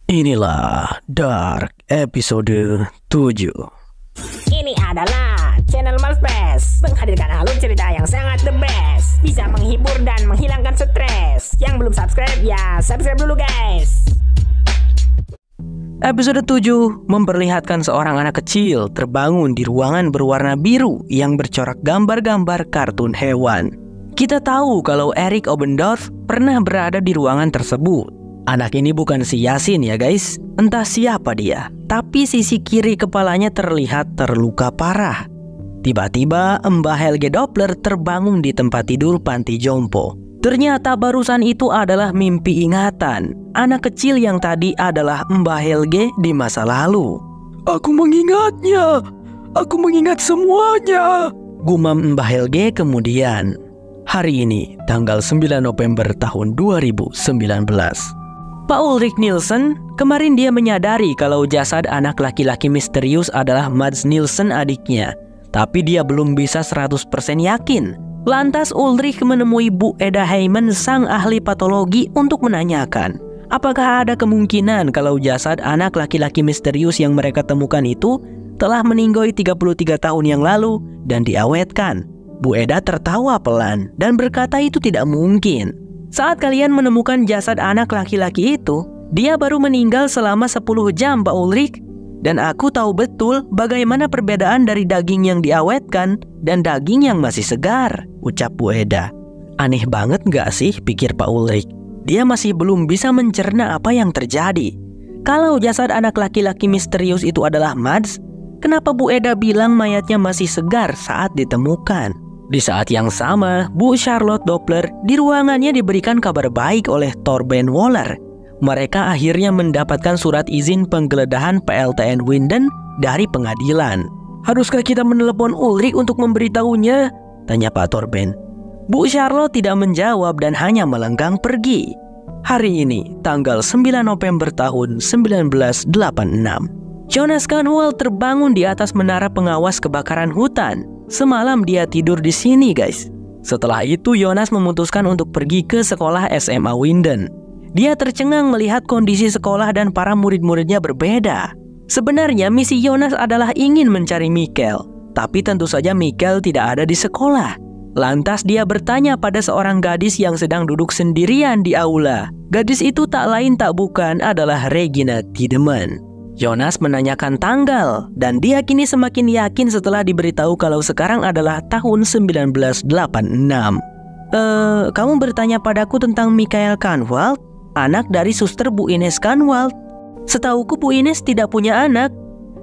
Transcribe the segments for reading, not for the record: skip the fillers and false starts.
Inilah Dark episode 7. Ini adalah channel Malfest, menghadirkan alur cerita yang sangat the best, bisa menghibur dan menghilangkan stres. Yang belum subscribe ya subscribe dulu guys. Episode 7 memperlihatkan seorang anak kecil terbangun di ruangan berwarna biru yang bercorak gambar-gambar kartun hewan. Kita tahu kalau Eric Obendorf pernah berada di ruangan tersebut. Anak ini bukan si Yasin ya guys, entah siapa dia, tapi sisi kiri kepalanya terlihat terluka parah. Tiba-tiba Mbah Helge Doppler terbangun di tempat tidur panti jompo. Ternyata barusan itu adalah mimpi ingatan. Anak kecil yang tadi adalah Mbah Helge di masa lalu. Aku mengingatnya, aku mengingat semuanya, gumam Mbah Helge kemudian. Hari ini, tanggal 9 November tahun 2019. Pak Ulrik Nielsen, kemarin dia menyadari kalau jasad anak laki-laki misterius adalah Mads Nielsen adiknya. Tapi dia belum bisa 100% yakin. Lantas Ulrich menemui Bu Eda Heyman, sang ahli patologi, untuk menanyakan, apakah ada kemungkinan kalau jasad anak laki-laki misterius yang mereka temukan itu telah meninggoy 33 tahun yang lalu dan diawetkan. Bu Eda tertawa pelan dan berkata itu tidak mungkin. Saat kalian menemukan jasad anak laki-laki itu, dia baru meninggal selama 10 jam, Pak Ulrich. Dan aku tahu betul bagaimana perbedaan dari daging yang diawetkan dan daging yang masih segar, ucap Bu Eda. Aneh banget gak sih, pikir Pak Ulrich. Dia masih belum bisa mencerna apa yang terjadi. Kalau jasad anak laki-laki misterius itu adalah Mads, kenapa Bu Eda bilang mayatnya masih segar saat ditemukan? Di saat yang sama, Bu Charlotte Doppler di ruangannya diberikan kabar baik oleh Torben Waller. Mereka akhirnya mendapatkan surat izin penggeledahan PLTN Winden dari pengadilan. Haruskah kita menelepon Ulrich untuk memberitahunya? Tanya Pak Torben. Bu Charlotte tidak menjawab dan hanya melenggang pergi. Hari ini, tanggal 9 November tahun 1986. Jonas Kahnwald terbangun di atas menara pengawas kebakaran hutan. Semalam dia tidur di sini guys. Setelah itu Jonas memutuskan untuk pergi ke sekolah SMA Winden. Dia tercengang melihat kondisi sekolah dan para murid-muridnya berbeda. Sebenarnya misi Jonas adalah ingin mencari Mikkel, tapi tentu saja Mikkel tidak ada di sekolah. Lantas dia bertanya pada seorang gadis yang sedang duduk sendirian di aula. Gadis itu tak lain tak bukan adalah Regina Tiedemann. Jonas menanyakan tanggal dan dia kini semakin yakin setelah diberitahu kalau sekarang adalah tahun 1986. Kamu bertanya padaku tentang Michael Kahnwald, anak dari suster Bu Ines Kahnwald. Setauku Bu Ines tidak punya anak,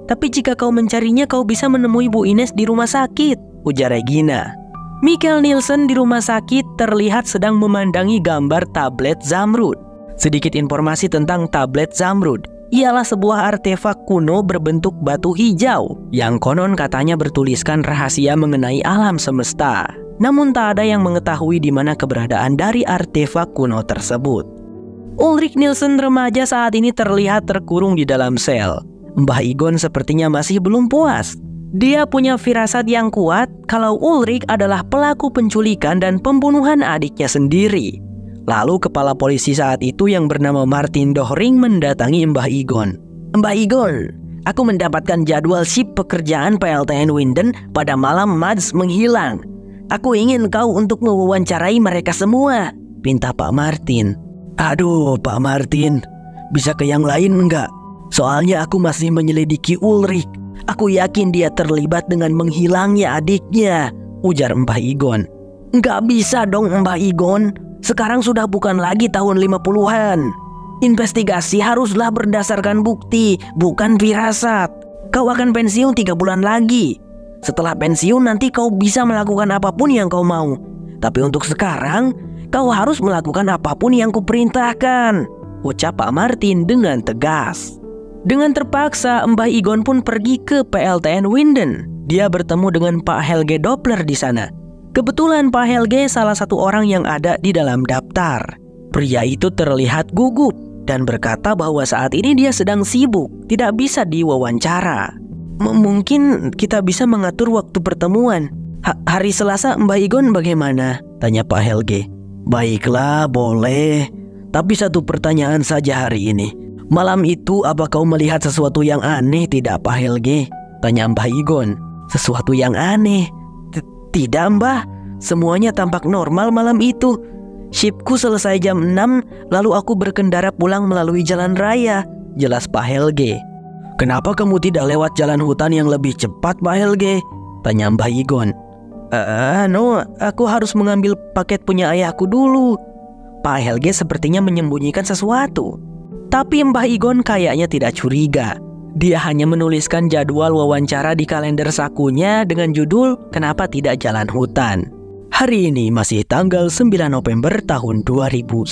tapi jika kau mencarinya kau bisa menemui Bu Ines di rumah sakit, ujar Regina. Mikkel Nielsen di rumah sakit terlihat sedang memandangi gambar tablet Zamrud. Sedikit informasi tentang tablet Zamrud. Ialah sebuah artefak kuno berbentuk batu hijau yang konon katanya bertuliskan rahasia mengenai alam semesta. Namun tak ada yang mengetahui di mana keberadaan dari artefak kuno tersebut. Ulrich Nielsen remaja saat ini terlihat terkurung di dalam sel. Mbah Igon sepertinya masih belum puas. Dia punya firasat yang kuat kalau Ulrich adalah pelaku penculikan dan pembunuhan adiknya sendiri. Lalu kepala polisi saat itu yang bernama Martin Dohring mendatangi Mbah Igon. Mbah Igon, aku mendapatkan jadwal shift pekerjaan PLTN Winden pada malam Mads menghilang. Aku ingin kau untuk mewawancarai mereka semua, pinta Pak Martin. Aduh Pak Martin, bisa ke yang lain enggak? Soalnya aku masih menyelidiki Ulrich. Aku yakin dia terlibat dengan menghilangnya adiknya, ujar Mbah Igon. Enggak bisa dong Mbah Igon. Sekarang sudah bukan lagi tahun 50-an. Investigasi haruslah berdasarkan bukti, bukan firasat. Kau akan pensiun 3 bulan lagi. Setelah pensiun nanti kau bisa melakukan apapun yang kau mau. Tapi untuk sekarang, kau harus melakukan apapun yang kuperintahkan, ucap Pak Martin dengan tegas. Dengan terpaksa, Mbah Igon pun pergi ke PLTN Winden. Dia bertemu dengan Pak Helge Doppler di sana. Kebetulan Pak Helge salah satu orang yang ada di dalam daftar. Pria itu terlihat gugup dan berkata bahwa saat ini dia sedang sibuk, tidak bisa diwawancara. Mungkin kita bisa mengatur waktu pertemuan. Hari Selasa Mbah Igon bagaimana? Tanya Pak Helge. Baiklah, boleh. Tapi satu pertanyaan saja hari ini. Malam itu apa kau melihat sesuatu yang aneh tidak Pak Helge? Tanya Mbah Igon. Sesuatu yang aneh? Tidak Mbah, semuanya tampak normal malam itu. Shiftku selesai jam 6, lalu aku berkendara pulang melalui jalan raya, jelas Pak Helge. Kenapa kamu tidak lewat jalan hutan yang lebih cepat Pak Helge? Tanya Mbah Igon. No, aku harus mengambil paket punya ayahku dulu. Pak Helge sepertinya menyembunyikan sesuatu. Tapi Mbah Igon kayaknya tidak curiga. Dia hanya menuliskan jadwal wawancara di kalender sakunya dengan judul "Kenapa Tidak Jalan Hutan". Hari ini masih tanggal 9 November tahun 2019.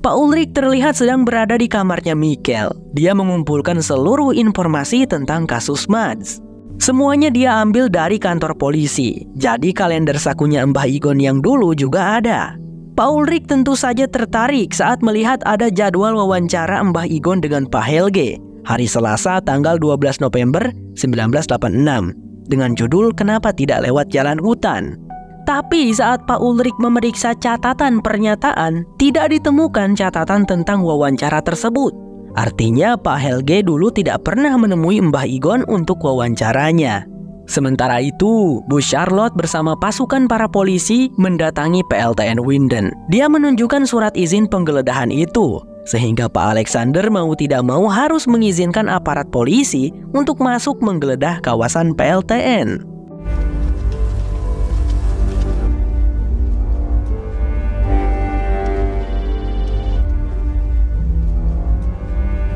Pak Ulrich terlihat sedang berada di kamarnya Mikkel. Dia mengumpulkan seluruh informasi tentang kasus Mads. Semuanya dia ambil dari kantor polisi. Jadi kalender sakunya Mbah Igon yang dulu juga ada. Pak Ulrich tentu saja tertarik saat melihat ada jadwal wawancara Mbah Igon dengan Pak Helge hari Selasa tanggal 12 November 1986 dengan judul "Kenapa Tidak Lewat Jalan Hutan". Tapi saat Pak Ulrich memeriksa catatan pernyataan, tidak ditemukan catatan tentang wawancara tersebut. Artinya Pak Helge dulu tidak pernah menemui Mbah Igon untuk wawancaranya. Sementara itu, Bu Charlotte bersama pasukan para polisi mendatangi PLTN Winden. Dia menunjukkan surat izin penggeledahan itu, sehingga Pak Alexander mau tidak mau harus mengizinkan aparat polisi untuk masuk menggeledah kawasan PLTN.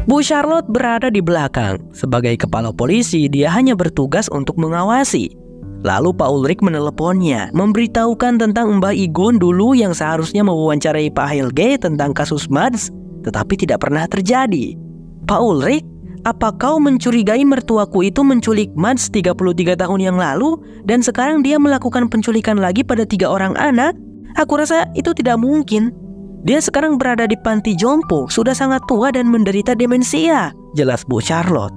Bu Charlotte berada di belakang. Sebagai kepala polisi, dia hanya bertugas untuk mengawasi. Lalu Pak Ulrich meneleponnya, memberitahukan tentang Mbah Igon dulu yang seharusnya mewawancarai Pak Helge tentang kasus Mads, tetapi tidak pernah terjadi. Pak Ulrich, apa kau mencurigai mertuaku itu menculik Mads 33 tahun yang lalu, dan sekarang dia melakukan penculikan lagi pada 3 orang anak? Aku rasa itu tidak mungkin. Dia sekarang berada di panti jompo, sudah sangat tua dan menderita demensia, jelas Bu Charlotte.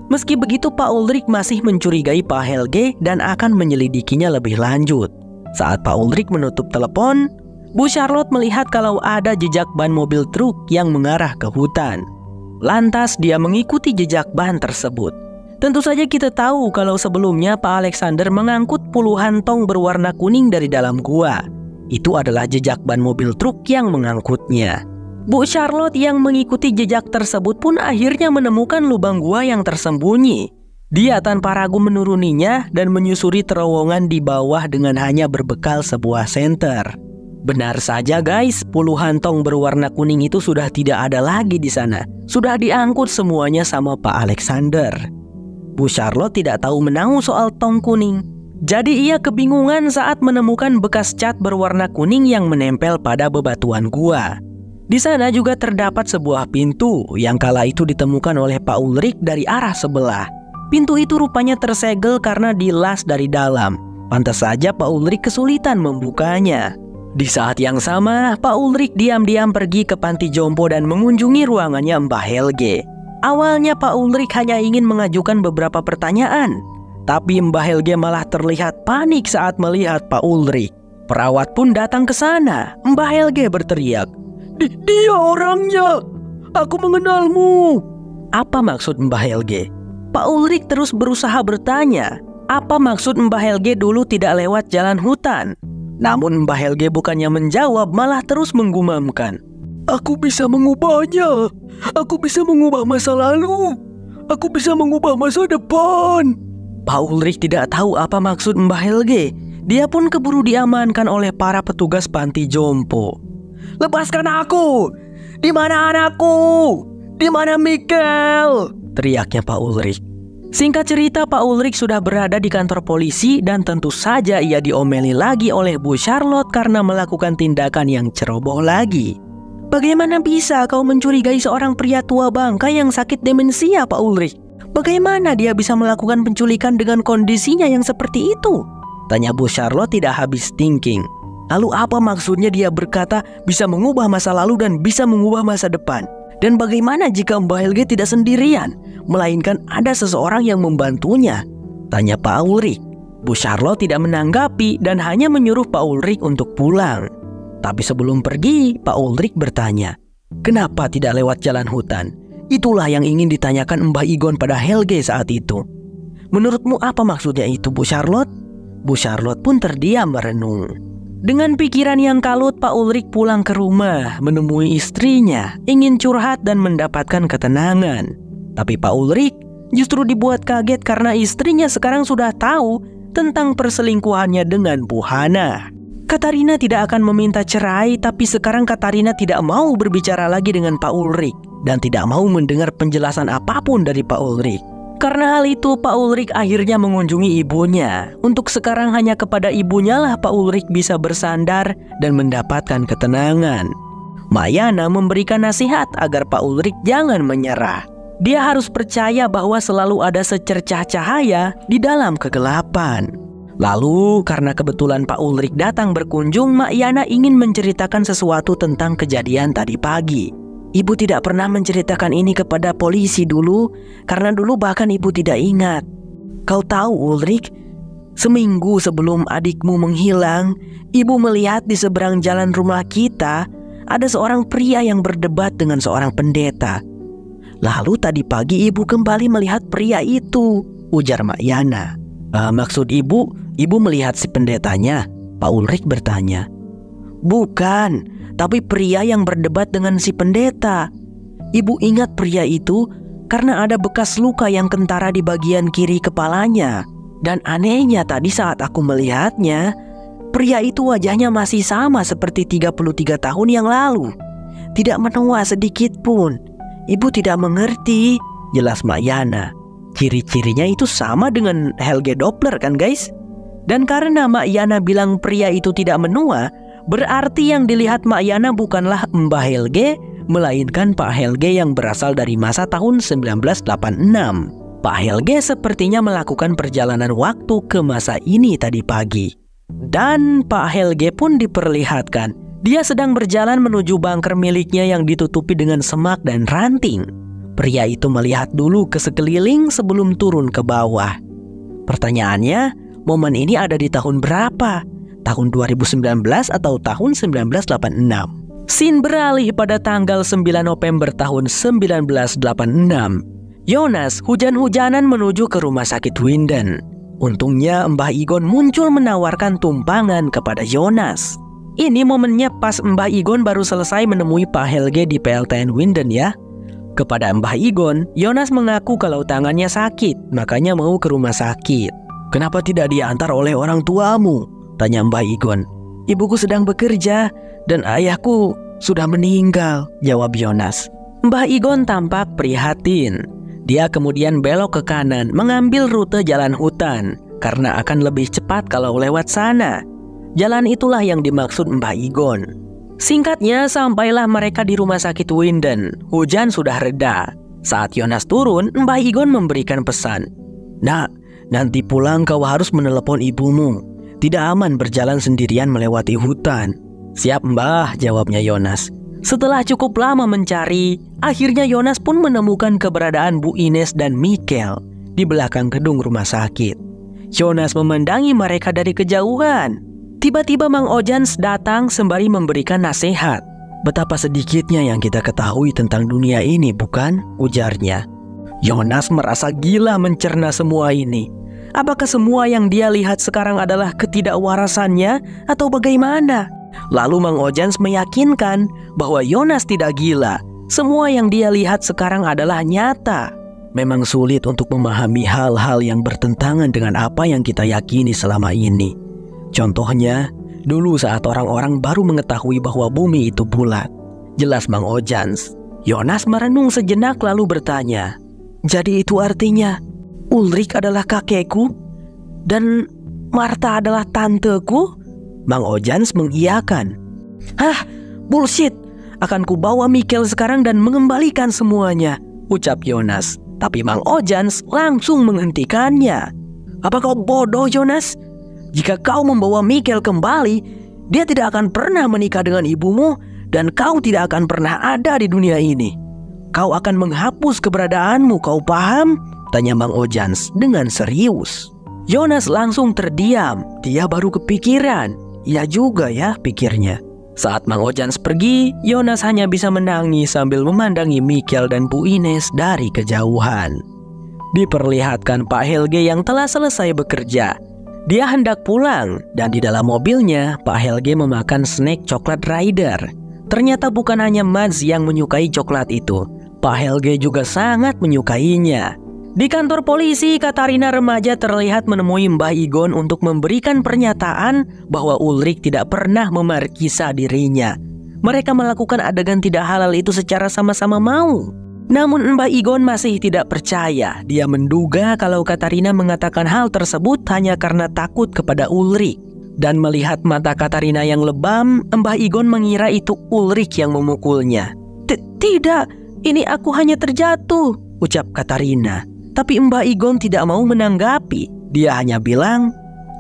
Meski begitu, Pak Ulrich masih mencurigai Pak Helge dan akan menyelidikinya lebih lanjut. Saat Pak Ulrich menutup telepon, Bu Charlotte melihat kalau ada jejak ban mobil truk yang mengarah ke hutan. Lantas dia mengikuti jejak ban tersebut. Tentu saja kita tahu kalau sebelumnya Pak Alexander mengangkut puluhan tong berwarna kuning dari dalam gua. Itu adalah jejak ban mobil truk yang mengangkutnya. Bu Charlotte yang mengikuti jejak tersebut pun akhirnya menemukan lubang gua yang tersembunyi. Dia tanpa ragu menuruninya dan menyusuri terowongan di bawah dengan hanya berbekal sebuah senter. Benar saja guys, puluhan tong berwarna kuning itu sudah tidak ada lagi di sana. Sudah diangkut semuanya sama Pak Alexander. Bu Charlotte tidak tahu menahu soal tong kuning. Jadi ia kebingungan saat menemukan bekas cat berwarna kuning yang menempel pada bebatuan gua. Di sana juga terdapat sebuah pintu yang kala itu ditemukan oleh Pak Ulrich dari arah sebelah. Pintu itu rupanya tersegel karena dilas dari dalam. Pantas saja Pak Ulrich kesulitan membukanya. Di saat yang sama, Pak Ulrich diam-diam pergi ke panti jompo dan mengunjungi ruangannya Mbah Helge. Awalnya Pak Ulrich hanya ingin mengajukan beberapa pertanyaan. Tapi Mbah Helge malah terlihat panik saat melihat Pak Ulrich. Perawat pun datang ke sana. Mbah Helge berteriak, Dia orangnya! Aku mengenalmu!" Apa maksud Mbah Helge? Pak Ulrich terus berusaha bertanya, apa maksud Mbah Helge dulu tidak lewat jalan hutan? Namun Mbah Helge bukannya menjawab, malah terus menggumamkan, "Aku bisa mengubahnya. Aku bisa mengubah masa lalu. Aku bisa mengubah masa depan." Pak Ulrich tidak tahu apa maksud Mbah Helge. Dia pun keburu diamankan oleh para petugas panti jompo. "Lepaskan aku! Di mana anakku? Di mana Mikkel?" teriaknya Pak Ulrich. Singkat cerita, Pak Ulrich sudah berada di kantor polisi dan tentu saja ia diomeli lagi oleh Bu Charlotte karena melakukan tindakan yang ceroboh lagi. "Bagaimana bisa kau mencurigai seorang pria tua bangka yang sakit demensia, Pak Ulrich? Bagaimana dia bisa melakukan penculikan dengan kondisinya yang seperti itu?" tanya Bu Charlotte tidak habis thinking. Lalu apa maksudnya dia berkata bisa mengubah masa lalu dan bisa mengubah masa depan? Dan bagaimana jika Mbah Helge tidak sendirian, melainkan ada seseorang yang membantunya? Tanya Pak Ulrich. Bu Charlotte tidak menanggapi dan hanya menyuruh Pak Ulrich untuk pulang. Tapi sebelum pergi, Pak Ulrich bertanya, Kenapa tidak lewat jalan hutan? Itulah yang ingin ditanyakan Mbah Igon pada Helge saat itu. Menurutmu apa maksudnya itu, Bu Charlotte? Bu Charlotte pun terdiam merenung. Dengan pikiran yang kalut, Pak Ulrik pulang ke rumah, menemui istrinya, ingin curhat dan mendapatkan ketenangan. Tapi Pak Ulrik justru dibuat kaget karena istrinya sekarang sudah tahu tentang perselingkuhannya dengan Bu Hana. Katarina tidak akan meminta cerai, tapi sekarang Katarina tidak mau berbicara lagi dengan Pak Ulrik dan tidak mau mendengar penjelasan apapun dari Pak Ulrik. Karena hal itu, Pak Ulrik akhirnya mengunjungi ibunya. Untuk sekarang hanya kepada ibunya lah Pak Ulrik bisa bersandar dan mendapatkan ketenangan. Mak Yana memberikan nasihat agar Pak Ulrik jangan menyerah. Dia harus percaya bahwa selalu ada secercah cahaya di dalam kegelapan. Lalu karena kebetulan Pak Ulrik datang berkunjung, Mak Yana ingin menceritakan sesuatu tentang kejadian tadi pagi. Ibu tidak pernah menceritakan ini kepada polisi dulu, karena dulu bahkan ibu tidak ingat. Kau tahu Ulrik, seminggu sebelum adikmu menghilang, ibu melihat di seberang jalan rumah kita ada seorang pria yang berdebat dengan seorang pendeta. Lalu tadi pagi ibu kembali melihat pria itu, ujar Mak Yana. Maksud ibu melihat si pendetanya? Pak Ulrik bertanya. Bukan, tapi pria yang berdebat dengan si pendeta. Ibu ingat pria itu karena ada bekas luka yang kentara di bagian kiri kepalanya. Dan anehnya tadi saat aku melihatnya, pria itu wajahnya masih sama seperti 33 tahun yang lalu. Tidak menua sedikit pun. Ibu tidak mengerti, jelas Mak Yana. Ciri-cirinya itu sama dengan Helge Doppler kan guys? Dan karena Mak Yana bilang pria itu tidak menua, berarti yang dilihat Mak Yana bukanlah Mbah Helge, melainkan Pak Helge yang berasal dari masa tahun 1986. Pak Helge sepertinya melakukan perjalanan waktu ke masa ini tadi pagi. Dan Pak Helge pun diperlihatkan dia sedang berjalan menuju bunker miliknya yang ditutupi dengan semak dan ranting. Pria itu melihat dulu ke sekeliling sebelum turun ke bawah. Pertanyaannya, momen ini ada di tahun berapa? Tahun 2019 atau tahun 1986? Scene beralih pada tanggal 9 November tahun 1986. Jonas hujan-hujanan menuju ke rumah sakit Winden. Untungnya Mbah Igon muncul menawarkan tumpangan kepada Jonas. Ini momennya pas Mbah Igon baru selesai menemui Pak Helge di PLTN Winden ya. Kepada Mbah Igon, Jonas mengaku kalau tangannya sakit, makanya mau ke rumah sakit. Kenapa tidak diantar oleh orang tuamu? Tanya Mbah Igon. Ibuku sedang bekerja dan ayahku sudah meninggal, jawab Jonas. Mbah Igon tampak prihatin. Dia kemudian belok ke kanan mengambil rute jalan hutan karena akan lebih cepat kalau lewat sana. Jalan itulah yang dimaksud Mbah Igon. Singkatnya, sampailah mereka di rumah sakit Winden. Hujan sudah reda. Saat Jonas turun, Mbah Igon memberikan pesan. Nak, nanti pulang kau harus menelepon ibumu. Tidak aman berjalan sendirian melewati hutan. Siap Mbah, jawabnya Jonas. Setelah cukup lama mencari, akhirnya Jonas pun menemukan keberadaan Bu Ines dan Mikkel di belakang gedung rumah sakit. Jonas memandangi mereka dari kejauhan. Tiba-tiba Mang Ojans datang sembari memberikan nasihat. Betapa sedikitnya yang kita ketahui tentang dunia ini, bukan? Ujarnya. Jonas merasa gila mencerna semua ini. Apakah semua yang dia lihat sekarang adalah ketidakwarasannya atau bagaimana? Lalu Mang Ojans meyakinkan bahwa Jonas tidak gila. Semua yang dia lihat sekarang adalah nyata. Memang sulit untuk memahami hal-hal yang bertentangan dengan apa yang kita yakini selama ini. Contohnya, dulu saat orang-orang baru mengetahui bahwa bumi itu bulat. Jelas Mang Ojans. Jonas merenung sejenak lalu bertanya, jadi itu artinya Ulrik adalah kakekku dan Martha adalah tanteku? Mang Ojans mengiyakan. Hah, bullshit. Akan kubawa Mikkel sekarang dan mengembalikan semuanya, ucap Jonas. Tapi Mang Ojans langsung menghentikannya. Apa kau bodoh, Jonas? Jika kau membawa Mikkel kembali, dia tidak akan pernah menikah dengan ibumu dan kau tidak akan pernah ada di dunia ini. Kau akan menghapus keberadaanmu, kau paham? Tanya Mang Ojans dengan serius. Jonas langsung terdiam. Dia baru kepikiran. Iya juga ya, pikirnya. Saat Mang Ojans pergi, Yonas hanya bisa menangis sambil memandangi Mikkel dan Bu Ines dari kejauhan. Diperlihatkan Pak Helge yang telah selesai bekerja. Dia hendak pulang dan di dalam mobilnya Pak Helge memakan snack coklat Rider. Ternyata bukan hanya Mads yang menyukai coklat itu. Pak Helge juga sangat menyukainya. Di kantor polisi, Katarina remaja terlihat menemui Mbah Igon untuk memberikan pernyataan bahwa Ulrik tidak pernah memarkisa dirinya. Mereka melakukan adegan tidak halal itu secara sama-sama mau. Namun Mbah Igon masih tidak percaya. Dia menduga kalau Katarina mengatakan hal tersebut hanya karena takut kepada Ulrik. Dan melihat mata Katarina yang lebam, Mbah Igon mengira itu Ulrik yang memukulnya. Tidak, ini aku hanya terjatuh, ucap Katarina. Tapi Mbah Igon tidak mau menanggapi. Dia hanya bilang,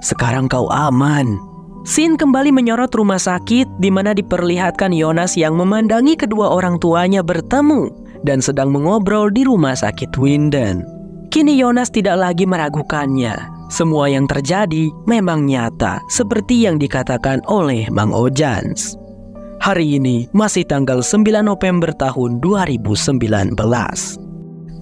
sekarang kau aman. Scene kembali menyorot rumah sakit di mana diperlihatkan Yonas yang memandangi kedua orang tuanya bertemu dan sedang mengobrol di rumah sakit Winden. Kini Yonas tidak lagi meragukannya. Semua yang terjadi memang nyata seperti yang dikatakan oleh Mang Ojans. Hari ini masih tanggal 9 November tahun 2019.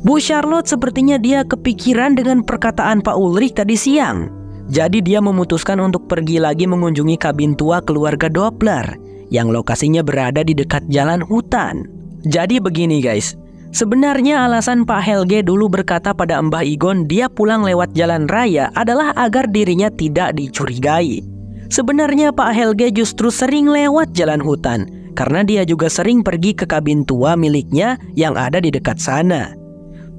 Bu Charlotte sepertinya dia kepikiran dengan perkataan Pak Ulrik tadi siang. Jadi dia memutuskan untuk pergi lagi mengunjungi kabin tua keluarga Doppler yang lokasinya berada di dekat jalan hutan. Jadi begini guys, sebenarnya alasan Pak Helge dulu berkata pada Mbah Igon dia pulang lewat jalan raya adalah agar dirinya tidak dicurigai. Sebenarnya Pak Helge justru sering lewat jalan hutan karena dia juga sering pergi ke kabin tua miliknya yang ada di dekat sana.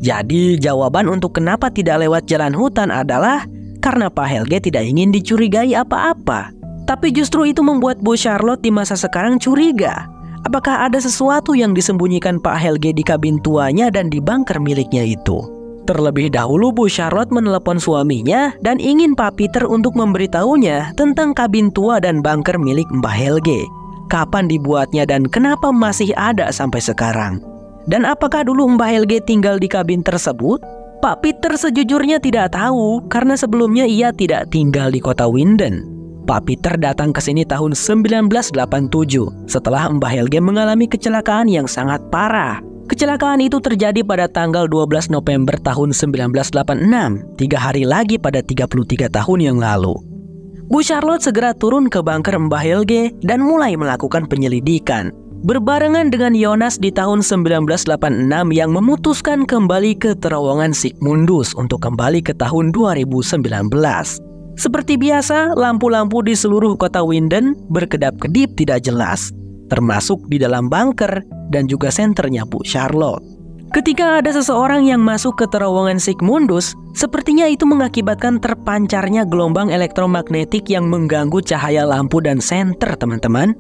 Jadi jawaban untuk kenapa tidak lewat jalan hutan adalah karena Pak Helge tidak ingin dicurigai apa-apa. Tapi justru itu membuat Bu Charlotte di masa sekarang curiga. Apakah ada sesuatu yang disembunyikan Pak Helge di kabin tuanya dan di bunker miliknya itu? Terlebih dahulu Bu Charlotte menelepon suaminya dan ingin Pak Peter untuk memberitahunya tentang kabin tua dan bunker milik Mbah Helge. Kapan dibuatnya dan kenapa masih ada sampai sekarang? Dan apakah dulu Mbah Helge tinggal di kabin tersebut? Pak Peter sejujurnya tidak tahu karena sebelumnya ia tidak tinggal di kota Winden. Pak Peter datang ke sini tahun 1987 setelah Mbah Helge mengalami kecelakaan yang sangat parah. Kecelakaan itu terjadi pada tanggal 12 November tahun 1986, 3 hari lagi pada 33 tahun yang lalu. Bu Charlotte segera turun ke bunker Mbah Helge dan mulai melakukan penyelidikan. Berbarengan dengan Yonas di tahun 1986 yang memutuskan kembali ke terowongan Sigmundus untuk kembali ke tahun 2019. Seperti biasa, lampu-lampu di seluruh kota Winden berkedap-kedip tidak jelas, termasuk di dalam bunker dan juga senternya Bu Charlotte. Ketika ada seseorang yang masuk ke terowongan Sigmundus, sepertinya itu mengakibatkan terpancarnya gelombang elektromagnetik yang mengganggu cahaya lampu dan senter, teman-teman.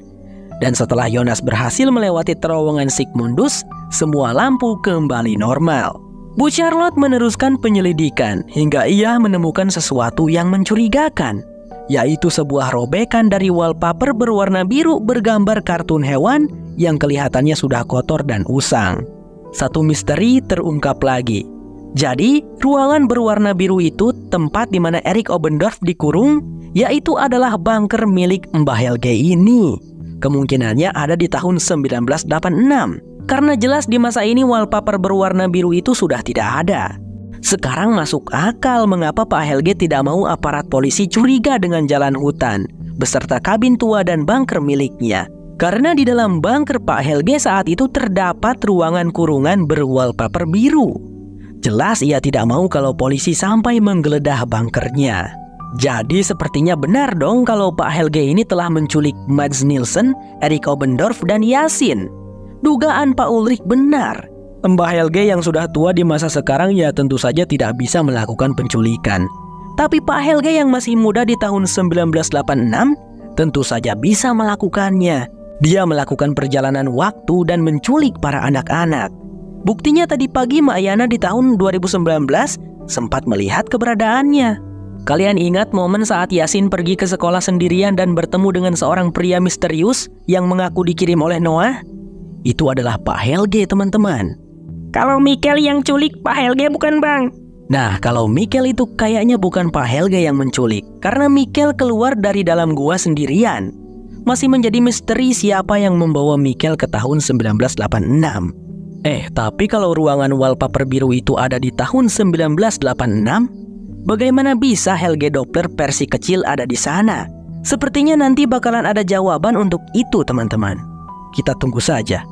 Dan setelah Yonas berhasil melewati terowongan Sigmundus, semua lampu kembali normal. Bu Charlotte meneruskan penyelidikan hingga ia menemukan sesuatu yang mencurigakan, yaitu sebuah robekan dari wallpaper berwarna biru bergambar kartun hewan yang kelihatannya sudah kotor dan usang. Satu misteri terungkap lagi. Jadi, ruangan berwarna biru itu tempat di mana Erik Obendorf dikurung, yaitu adalah bunker milik Mbah Helge ini. Kemungkinannya ada di tahun 1986, karena jelas di masa ini wallpaper berwarna biru itu sudah tidak ada. Sekarang masuk akal mengapa Pak Helge tidak mau aparat polisi curiga dengan jalan hutan, beserta kabin tua dan bunker miliknya. Karena di dalam bunker Pak Helge saat itu terdapat ruangan kurungan berwallpaper biru. Jelas ia tidak mau kalau polisi sampai menggeledah bunkernya. Jadi sepertinya benar dong kalau Pak Helge ini telah menculik Mads Nielsen, Erik Obendorf, dan Yasin. Dugaan Pak Ulrik benar. Mbah Helge yang sudah tua di masa sekarang ya tentu saja tidak bisa melakukan penculikan. Tapi Pak Helge yang masih muda di tahun 1986 tentu saja bisa melakukannya. Dia melakukan perjalanan waktu dan menculik para anak-anak. Buktinya tadi pagi Mak Yana di tahun 2019 sempat melihat keberadaannya. Kalian ingat momen saat Yasin pergi ke sekolah sendirian dan bertemu dengan seorang pria misterius yang mengaku dikirim oleh Noah? Itu adalah Pak Helge, teman-teman. Kalau Mikkel yang culik Pak Helge bukan bang? Nah, kalau Mikkel itu kayaknya bukan Pak Helge yang menculik, karena Mikkel keluar dari dalam gua sendirian. masih menjadi misteri siapa yang membawa Michael ke tahun 1986. Tapi kalau ruangan wallpaper biru itu ada di tahun 1986, bagaimana bisa Helge Doppler versi kecil ada di sana? Sepertinya nanti bakalan ada jawaban untuk itu, teman-teman. Kita tunggu saja.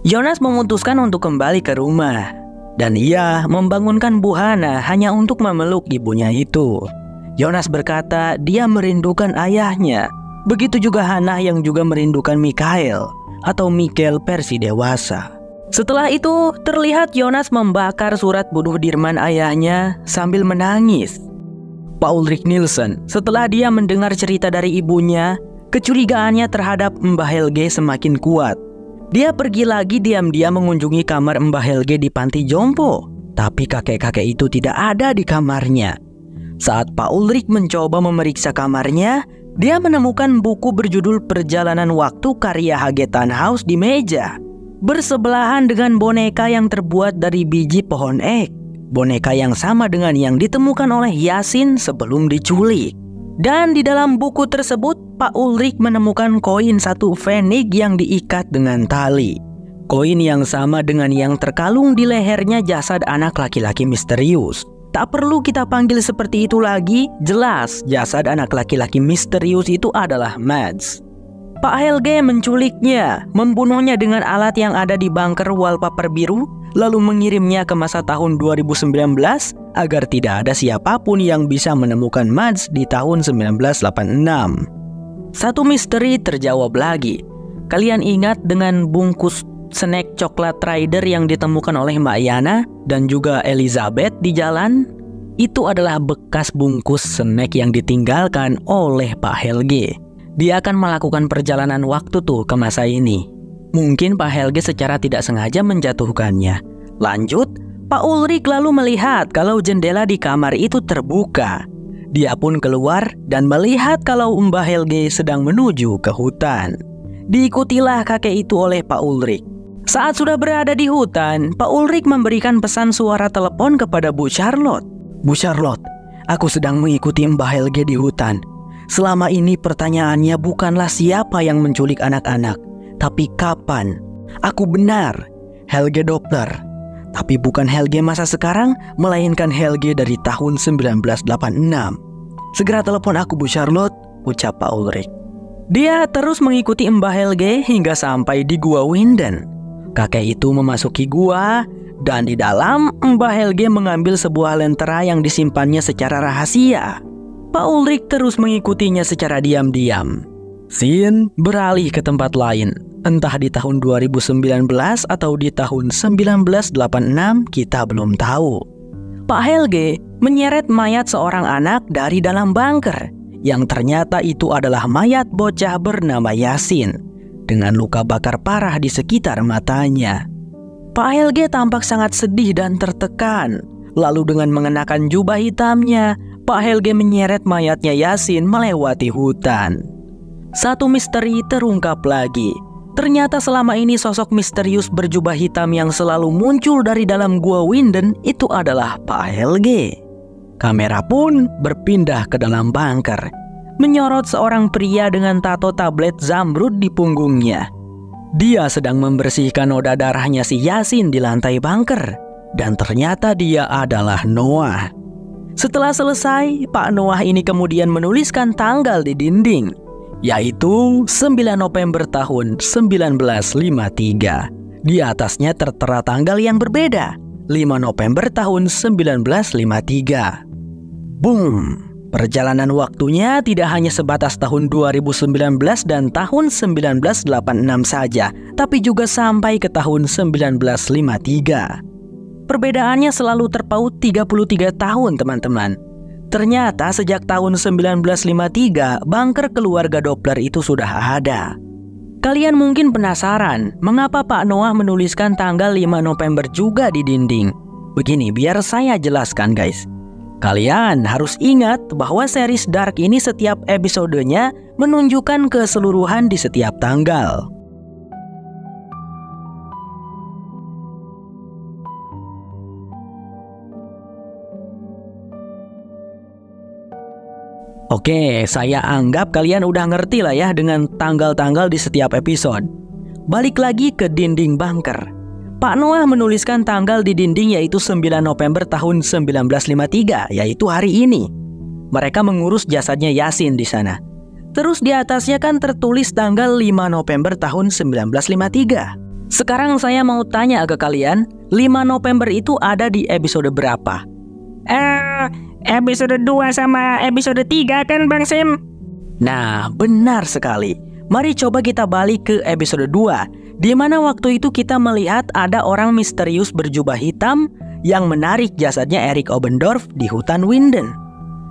Jonas memutuskan untuk kembali ke rumah, dan ia membangunkan Bu Hana hanya untuk memeluk ibunya itu. Jonas berkata dia merindukan ayahnya. Begitu juga Hana yang juga merindukan Michael atau Michael versi dewasa. Setelah itu, terlihat Jonas membakar surat bunuh Dirman ayahnya sambil menangis. Pak Ulrik Nielsen, setelah dia mendengar cerita dari ibunya, kecurigaannya terhadap Mbah Helge semakin kuat. Dia pergi lagi diam-diam mengunjungi kamar Mbah Helge di panti jompo, tapi kakek-kakek itu tidak ada di kamarnya. Saat Pak Ulrik mencoba memeriksa kamarnya, dia menemukan buku berjudul Perjalanan Waktu karya H.G. Tannhaus di meja, bersebelahan dengan boneka yang terbuat dari biji pohon ek. Boneka yang sama dengan yang ditemukan oleh Yasin sebelum diculik. Dan di dalam buku tersebut, Pak Ulrik menemukan koin 1 pfennig yang diikat dengan tali. Koin yang sama dengan yang terkalung di lehernya jasad anak laki-laki misterius. Tak perlu kita panggil seperti itu lagi, jelas jasad anak laki-laki misterius itu adalah Mads. Pak Helge menculiknya, membunuhnya dengan alat yang ada di bunker wallpaper biru, lalu mengirimnya ke masa tahun 2019 agar tidak ada siapapun yang bisa menemukan Mads di tahun 1986. Satu misteri terjawab lagi. Kalian ingat dengan bungkus snack coklat Rider yang ditemukan oleh Mbak Yana dan juga Elizabeth di jalan? Itu adalah bekas bungkus snack yang ditinggalkan oleh Pak Helge. Dia akan melakukan perjalanan waktu tuh ke masa ini. Mungkin Pak Helge secara tidak sengaja menjatuhkannya. Lanjut, Pak Ulrik lalu melihat kalau jendela di kamar itu terbuka. Dia pun keluar dan melihat kalau Mbah Helge sedang menuju ke hutan. Diikutilah kakek itu oleh Pak Ulrik. Saat sudah berada di hutan, Pak Ulrik memberikan pesan suara telepon kepada Bu Charlotte. Bu Charlotte, aku sedang mengikuti Mbah Helge di hutan. Selama ini pertanyaannya bukanlah siapa yang menculik anak-anak, tapi kapan. Aku benar, Helge Doppler. Tapi bukan Helge masa sekarang, melainkan Helge dari tahun 1986. Segera telepon aku Bu Charlotte, ucap Pak Ulrik. Dia terus mengikuti Mbah Helge hingga sampai di Gua Winden. Kakek itu memasuki gua, dan di dalam Mbah Helge mengambil sebuah lentera yang disimpannya secara rahasia. Pak Ulrik terus mengikutinya secara diam-diam. Scene beralih ke tempat lain, entah di tahun 2019 atau di tahun 1986, kita belum tahu. Pak Helge menyeret mayat seorang anak dari dalam bunker, yang ternyata itu adalah mayat bocah bernama Yasin, dengan luka bakar parah di sekitar matanya. Pak Helge tampak sangat sedih dan tertekan. Lalu dengan mengenakan jubah hitamnya, Pak Helge menyeret mayatnya Yasin melewati hutan. Satu misteri terungkap lagi. Ternyata selama ini sosok misterius berjubah hitam yang selalu muncul dari dalam Gua Winden itu adalah Pak Helge. Kamera pun berpindah ke dalam bunker, menyorot seorang pria dengan tato tablet zamrud di punggungnya. Dia sedang membersihkan noda darahnya si Yasin di lantai bunker, dan ternyata dia adalah Noah. Setelah selesai, Pak Noah ini kemudian menuliskan tanggal di dinding, yaitu 9 November tahun 1953. Di atasnya tertera tanggal yang berbeda, 5 November tahun 1953. Boom! Perjalanan waktunya tidak hanya sebatas tahun 2019 dan tahun 1986 saja, tapi juga sampai ke tahun 1953. Perbedaannya selalu terpaut 33 tahun, teman-teman. Ternyata sejak tahun 1953, bunker keluarga Doppler itu sudah ada. Kalian mungkin penasaran, mengapa Pak Noah menuliskan tanggal 5 November juga di dinding? Begini, biar saya jelaskan, guys. Kalian harus ingat bahwa series Dark ini setiap episodenya menunjukkan keseluruhan di setiap tanggal. Oke, saya anggap kalian udah ngerti lah ya dengan tanggal-tanggal di setiap episode. Balik lagi ke dinding bunker. Pak Noah menuliskan tanggal di dinding yaitu 9 November tahun 1953, yaitu hari ini. Mereka mengurus jasadnya Yasin di sana. Terus di atasnya kan tertulis tanggal 5 November tahun 1953. Sekarang saya mau tanya ke kalian, 5 November itu ada di episode berapa? Episode 2 sama episode 3 kan Bang Sam? Nah, benar sekali. Mari coba kita balik ke episode 2, di mana waktu itu kita melihat ada orang misterius berjubah hitam yang menarik jasadnya Erik Obendorf di hutan Winden.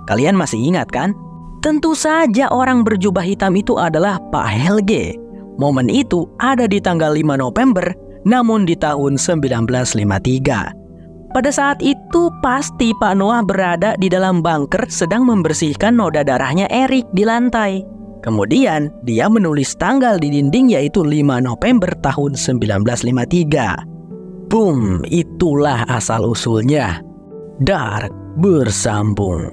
Kalian masih ingat kan? Tentu saja orang berjubah hitam itu adalah Pak Helge. Momen itu ada di tanggal 5 November, namun di tahun 1953. Pada saat itu pasti Pak Noah berada di dalam bunker sedang membersihkan noda darahnya Erik di lantai. Kemudian dia menulis tanggal di dinding yaitu 5 November tahun 1953. Boom, itulah asal-usulnya. Dark bersambung.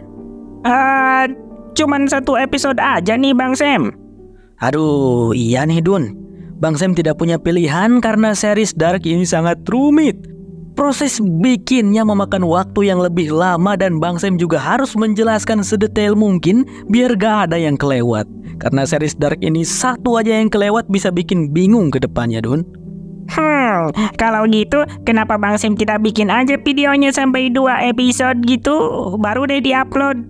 Cuman 1 episode aja nih Bang Sam. Aduh, iya nih Dun. Bang Sam tidak punya pilihan karena series Dark ini sangat rumit. Proses bikinnya memakan waktu yang lebih lama dan Bang Sam juga harus menjelaskan sedetail mungkin biar gak ada yang kelewat. Karena series Dark ini satu aja yang kelewat bisa bikin bingung ke depannya, Dun. Kalau gitu kenapa Bang Sam tidak bikin aja videonya sampai 2 episode gitu, baru deh diupload?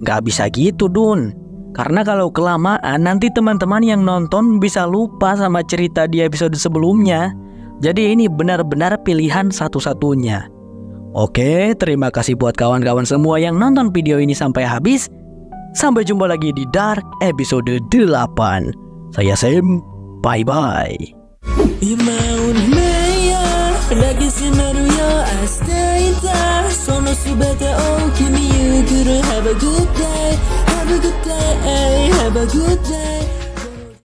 Gak bisa gitu, Dun. Karena kalau kelamaan nanti teman-teman yang nonton bisa lupa sama cerita di episode sebelumnya. Jadi ini benar-benar pilihan satu-satunya. Oke, terima kasih buat kawan-kawan semua yang nonton video ini sampai habis. Sampai jumpa lagi di Dark episode 8. Saya Sam, bye-bye. Have a good day.